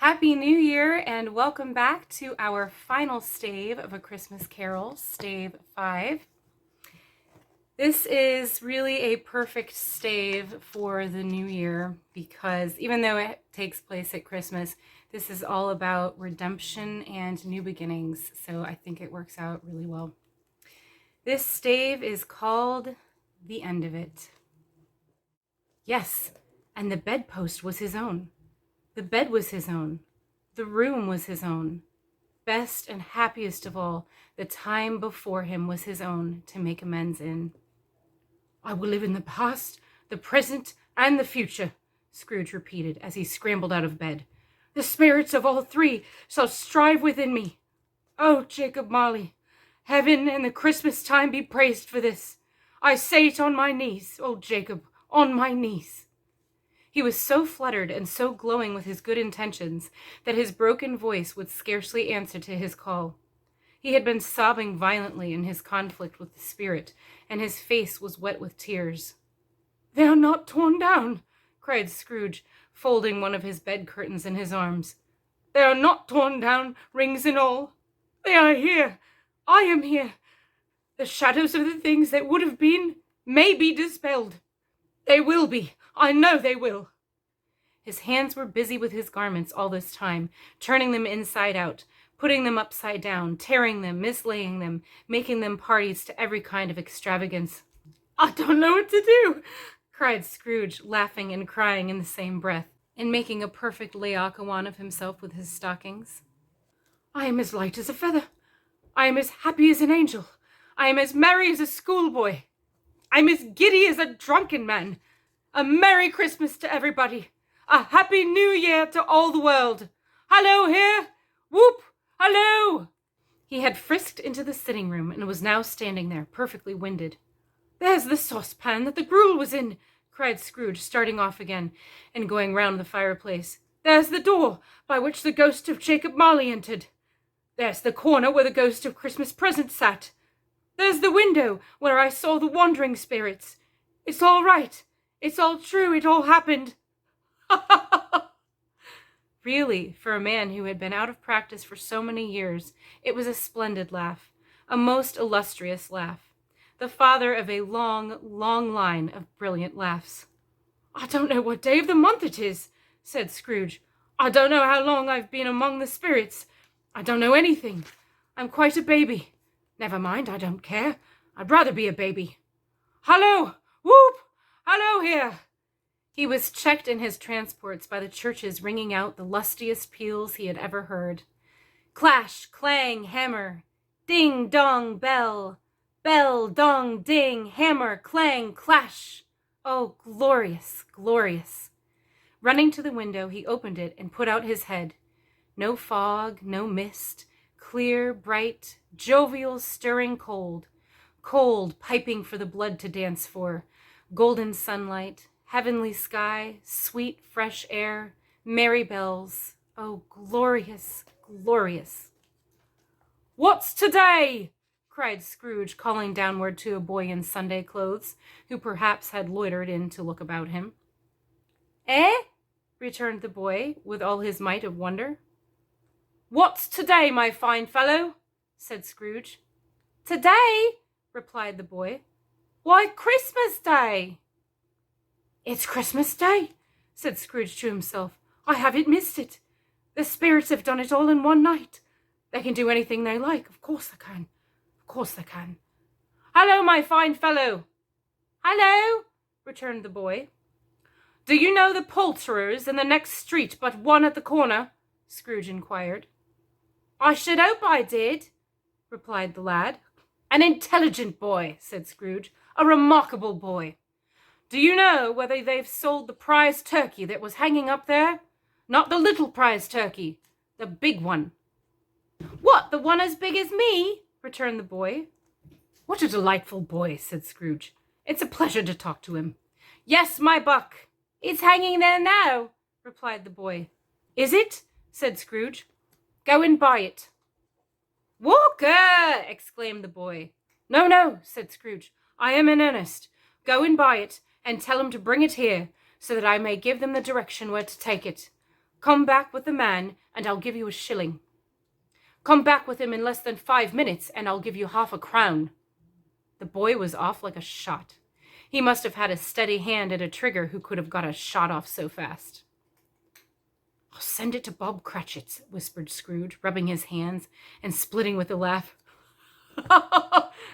Happy New Year and welcome back to our final stave of A Christmas Carol, stave 5. This is really a perfect stave for the new year because even though it takes place at Christmas, this is all about redemption and new beginnings, so I think it works out really well. This stave is called The End of It. Yes, and the bedpost was his own. The bed was his own. The room was his own. Best and happiest of all, the time before him was his own to make amends in. I will live in the past, the present, and the future, Scrooge repeated as he scrambled out of bed. The spirits of all three shall strive within me. Oh, Jacob Marley, heaven and the Christmas time be praised for this. I say it on my knees, oh Jacob, on my knees. He was so fluttered and so glowing with his good intentions that his broken voice would scarcely answer to his call. He had been sobbing violently in his conflict with the spirit, and his face was wet with tears. They are not torn down, cried Scrooge, folding one of his bed curtains in his arms. They are not torn down, rings and all. They are here. I am here. The shadows of the things that would have been may be dispelled. They will be. I know they will. His hands were busy with his garments all this time, turning them inside out, putting them upside down, tearing them, mislaying them, making them parties to every kind of extravagance. I don't know what to do, cried Scrooge, laughing and crying in the same breath, and making a perfect Laocoon of himself with his stockings. I am as light as a feather. I am as happy as an angel. I am as merry as a schoolboy. I am as giddy as a drunken man. A Merry Christmas to everybody. A Happy New Year to all the world. Hallo here! Whoop! Hallo! He had frisked into the sitting room and was now standing there, perfectly winded. There's the saucepan that the gruel was in, cried Scrooge, starting off again and going round the fireplace. There's the door by which the ghost of Jacob Marley entered. There's the corner where the ghost of Christmas Present sat. There's the window where I saw the wandering spirits. It's all right. It's all true. It all happened. Really, for a man who had been out of practice for so many years, it was a splendid laugh, a most illustrious laugh, the father of a long, long line of brilliant laughs. I don't know what day of the month it is, said Scrooge. I don't know how long I've been among the spirits. I don't know anything. I'm quite a baby. Never mind, I don't care. I'd rather be a baby. Hallo! Whoop! Hallo here! He was checked in his transports by the churches ringing out the lustiest peals he had ever heard. Clash, clang, hammer, ding, dong, bell, bell, dong, ding, hammer, clang, clash. Oh, glorious, glorious. Running to the window, he opened it and put out his head. No fog, no mist, clear, bright, jovial, stirring cold, cold, piping for the blood to dance for, golden sunlight, heavenly sky, sweet, fresh air, merry bells. Oh, glorious, glorious. What's today? Cried Scrooge, calling downward to a boy in Sunday clothes, who perhaps had loitered in to look about him. Eh? Returned the boy, with all his might of wonder. What's today, my fine fellow? Said Scrooge. Today? Replied the boy. Why, Christmas Day. It's Christmas Day, said Scrooge to himself. I haven't missed it. The spirits have done it all in one night. They can do anything they like. Of course they can. Of course they can. Hallo, my fine fellow. Hallo, returned the boy. Do you know the poulterers in the next street but one at the corner? Scrooge inquired. I should hope I did, replied the lad. An intelligent boy, said Scrooge. A remarkable boy. Do you know whether they've sold the prize turkey that was hanging up there? Not the little prize turkey, the big one. What, the one as big as me? Returned the boy. What a delightful boy, said Scrooge. It's a pleasure to talk to him. Yes, my buck. It's hanging there now, replied the boy. Is it? Said Scrooge. Go and buy it. Walker! Exclaimed the boy. No, said Scrooge. I am in earnest. Go and buy it, and tell him to bring it here, so that I may give them the direction where to take it. Come back with the man, and I'll give you a shilling. Come back with him in less than 5 minutes, and I'll give you half a crown." The boy was off like a shot. He must have had a steady hand at a trigger who could have got a shot off so fast. "I'll send it to Bob Cratchit's," whispered Scrooge, rubbing his hands and splitting with a laugh.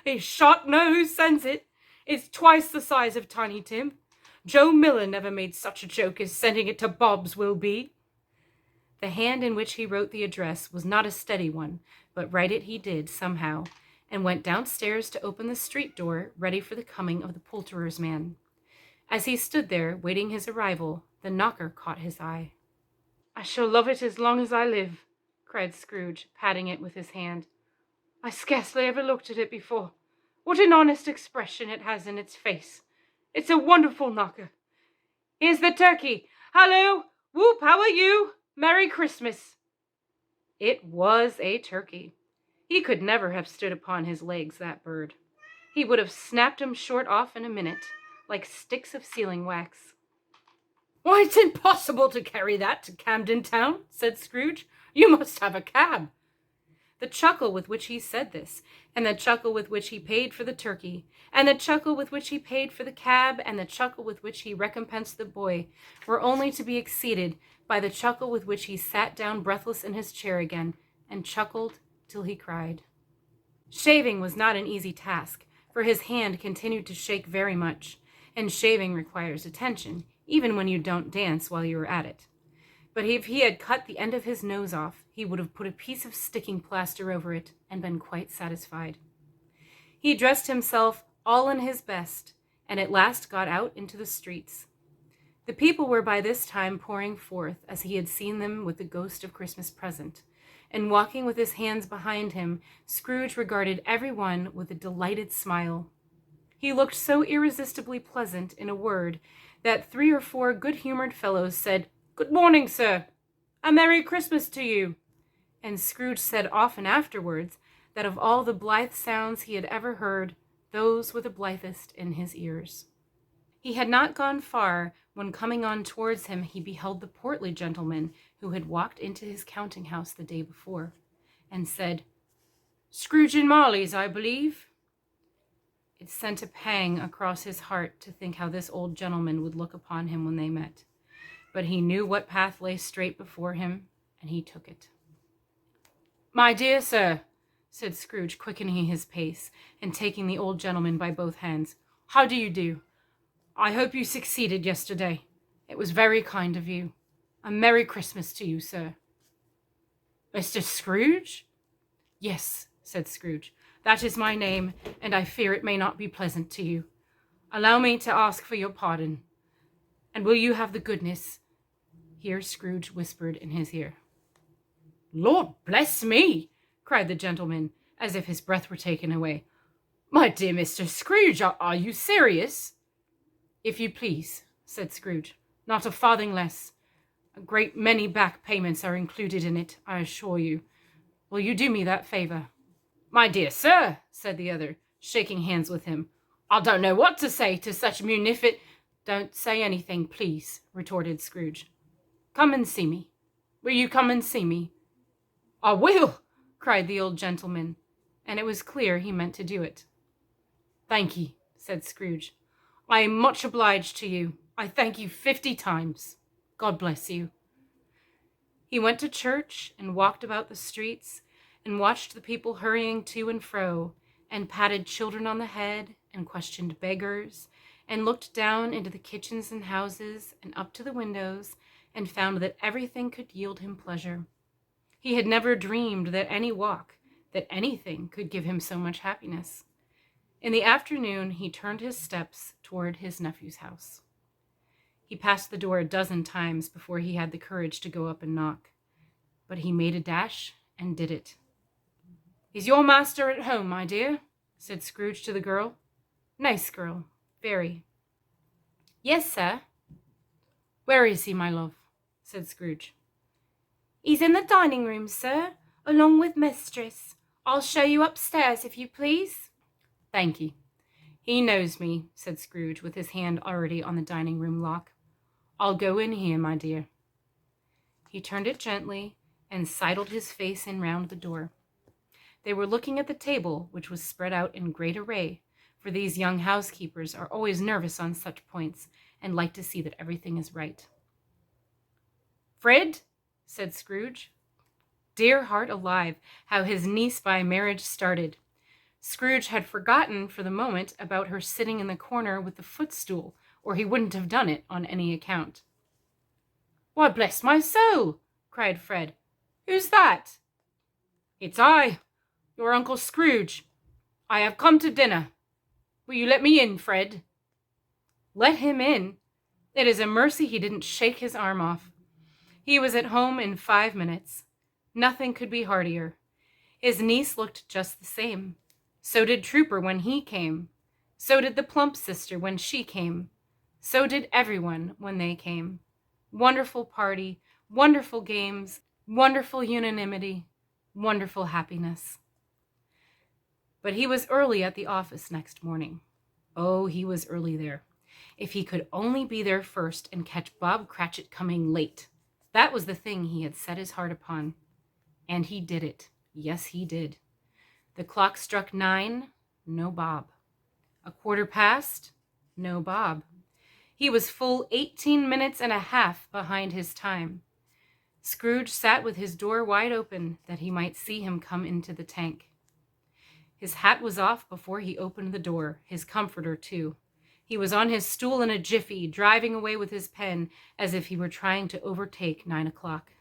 "A shark know who sends it. It's twice the size of Tiny Tim. Joe Miller never made such a joke as sending it to Bob's will be." The hand in which he wrote the address was not a steady one, but write it he did somehow, and went downstairs to open the street door, ready for the coming of the poulterer's man. As he stood there, waiting his arrival, the knocker caught his eye. "I shall love it as long as I live," cried Scrooge, patting it with his hand. "I scarcely ever looked at it before. What an honest expression it has in its face. It's a wonderful knocker. Here's the turkey. Hallo! Whoop, how are you? Merry Christmas." It was a turkey. He could never have stood upon his legs, that bird. He would have snapped 'em short off in a minute, like sticks of sealing wax. "Why, it's impossible to carry that to Camden Town," said Scrooge. "You must have a cab." The chuckle with which he said this, and the chuckle with which he paid for the turkey, and the chuckle with which he paid for the cab, and the chuckle with which he recompensed the boy, were only to be exceeded by the chuckle with which he sat down breathless in his chair again, and chuckled till he cried. Shaving was not an easy task, for his hand continued to shake very much, and shaving requires attention, even when you don't dance while you are at it. But if he had cut the end of his nose off, he would have put a piece of sticking plaster over it and been quite satisfied. He dressed himself all in his best, and at last got out into the streets. The people were by this time pouring forth, as he had seen them with the ghost of Christmas present, and walking with his hands behind him, Scrooge regarded every one with a delighted smile. He looked so irresistibly pleasant, in a word, that 3 or 4 good-humored fellows said, "Good morning, sir. A Merry Christmas to you." And Scrooge said often afterwards that of all the blithe sounds he had ever heard, those were the blithest in his ears. He had not gone far when, coming on towards him, he beheld the portly gentleman who had walked into his counting-house the day before, and said, "Scrooge and Marley's, I believe." It sent a pang across his heart to think how this old gentleman would look upon him when they met. But he knew what path lay straight before him, and he took it. "My dear sir," said Scrooge, quickening his pace, and taking the old gentleman by both hands, "how do you do? I hope you succeeded yesterday. It was very kind of you. A Merry Christmas to you, sir." "Mr. Scrooge?" "Yes," said Scrooge. "That is my name, and I fear it may not be pleasant to you. Allow me to ask for your pardon. And will you have the goodness—" Here Scrooge whispered in his ear. "Lord bless me!" cried the gentleman, as if his breath were taken away. "My dear Mr. Scrooge, are you serious?" "If you please," said Scrooge. "Not a farthing less. A great many back payments are included in it, I assure you. Will you do me that favor?" "My dear sir," said the other, shaking hands with him, "I don't know what to say to such munificent—" "Don't say anything, please," retorted Scrooge. "Come and see me. Will you come and see me?" "I will," cried the old gentleman, and it was clear he meant to do it. "Thank ye," said Scrooge. "I am much obliged to you. I thank you 50 times. God bless you." He went to church and walked about the streets and watched the people hurrying to and fro, and patted children on the head and questioned beggars, and looked down into the kitchens and houses and up to the windows, and found that everything could yield him pleasure. He had never dreamed that any walk, that anything could give him so much happiness. In the afternoon, he turned his steps toward his nephew's house. He passed the door a dozen times before he had the courage to go up and knock, but he made a dash and did it. "Is your master at home, my dear?" said Scrooge to the girl. Nice girl, very. "Yes, sir." "Where is he, my love?" said Scrooge. "He's in the dining room, sir, along with mistress. I'll show you upstairs, if you please." "Thank ye. He knows me," said Scrooge, with his hand already on the dining room lock. "I'll go in here, my dear." He turned it gently and sidled his face in round the door. They were looking at the table, which was spread out in great array, for these young housekeepers are always nervous on such points and like to see that everything is right. "Fred," said Scrooge. Dear heart alive, how his niece by marriage started. Scrooge had forgotten for the moment about her sitting in the corner with the footstool, or he wouldn't have done it on any account. "Why, bless my soul!" cried Fred. "Who's that?" "It's I, your Uncle Scrooge. I have come to dinner. Will you let me in, Fred?" Let him in? It is a mercy he didn't shake his arm off. He was at home in 5 minutes. Nothing could be heartier. His niece looked just the same. So did Trooper when he came. So did the plump sister when she came. So did everyone when they came. Wonderful party, wonderful games, wonderful unanimity, wonderful happiness. But he was early at the office next morning. Oh, he was early there. If he could only be there first and catch Bob Cratchit coming late. That was the thing he had set his heart upon. And he did it. Yes, he did. The clock struck 9, no Bob. 1/4 past, no Bob. He was full 18 minutes and a half behind his time. Scrooge sat with his door wide open that he might see him come into the tank. His hat was off before he opened the door, his comforter too. He was on his stool in a jiffy, driving away with his pen as if he were trying to overtake 9 o'clock.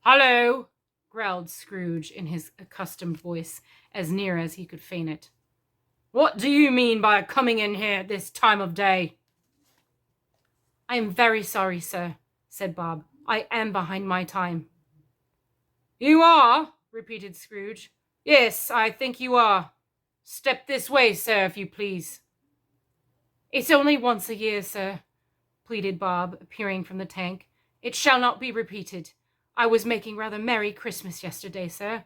"Hullo!" growled Scrooge in his accustomed voice, as near as he could feign it. "What do you mean by coming in here at this time of day?" "I am very sorry, sir," said Bob. "I am behind my time." "You are?" repeated Scrooge. "Yes, I think you are. Step this way, sir, if you please." "It's only once a year, sir," pleaded Bob, appearing from the tank. "It shall not be repeated. I was making rather merry Christmas yesterday, sir."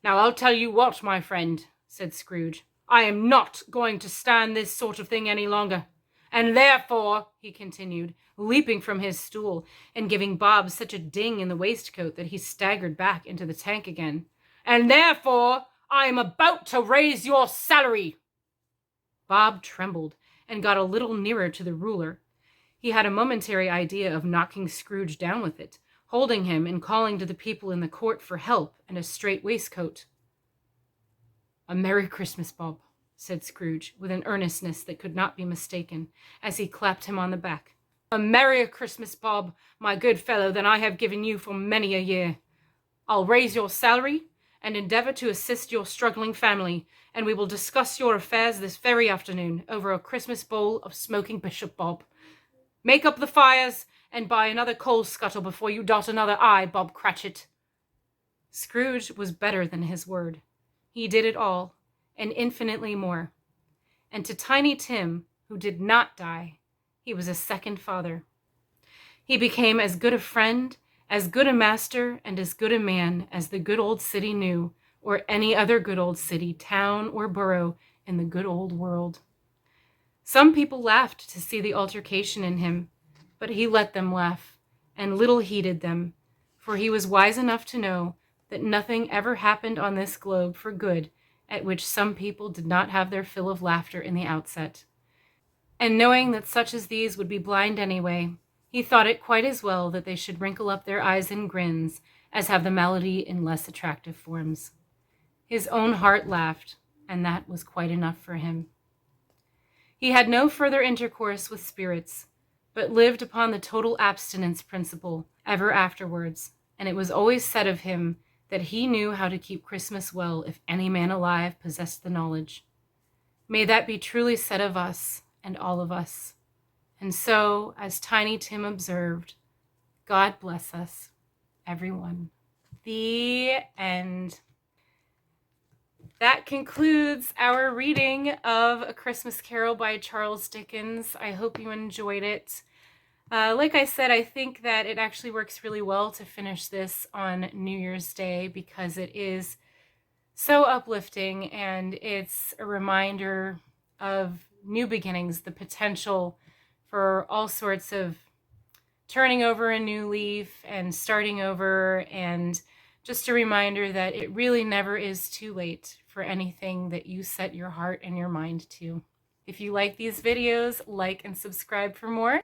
"Now I'll tell you what, my friend," said Scrooge. "I am not going to stand this sort of thing any longer. And therefore," he continued, leaping from his stool and giving Bob such a ding in the waistcoat that he staggered back into the tank again, "and therefore I am about to raise your salary." Bob trembled and got a little nearer to the ruler. He had a momentary idea of knocking Scrooge down with it, holding him and calling to the people in the court for help and a straight waistcoat. "A Merry Christmas, Bob," said Scrooge, with an earnestness that could not be mistaken, as he clapped him on the back. "A merrier Christmas, Bob, my good fellow, than I have given you for many a year. I'll raise your salary and endeavor to assist your struggling family, and we will discuss your affairs this very afternoon over a Christmas bowl of smoking bishop, Bob. Make up the fires and buy another coal scuttle before you dot another I, Bob Cratchit." Scrooge was better than his word. He did it all, and infinitely more. And to Tiny Tim, who did not die, he was a second father. He became as good a friend, as good a master, and as good a man as the good old city knew, or any other good old city, town, or borough in the good old world. Some people laughed to see the altercation in him, but he let them laugh, and little heeded them, for he was wise enough to know that nothing ever happened on this globe for good at which some people did not have their fill of laughter in the outset. And knowing that such as these would be blind anyway, he thought it quite as well that they should wrinkle up their eyes in grins as have the malady in less attractive forms. His own heart laughed, and that was quite enough for him. He had no further intercourse with spirits, but lived upon the total abstinence principle ever afterwards, and it was always said of him that he knew how to keep Christmas well if any man alive possessed the knowledge. May that be truly said of us and all of us. And so, as Tiny Tim observed, God bless us, everyone. The end. That concludes our reading of A Christmas Carol by Charles Dickens. I hope you enjoyed it. Like I said, I think that it actually works really well to finish this on New Year's Day because it is so uplifting and it's a reminder of new beginnings, the potential for all sorts of turning over a new leaf and starting over, and just a reminder that it really never is too late for anything that you set your heart and your mind to. If you like these videos, like and subscribe for more,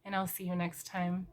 and I'll see you next time.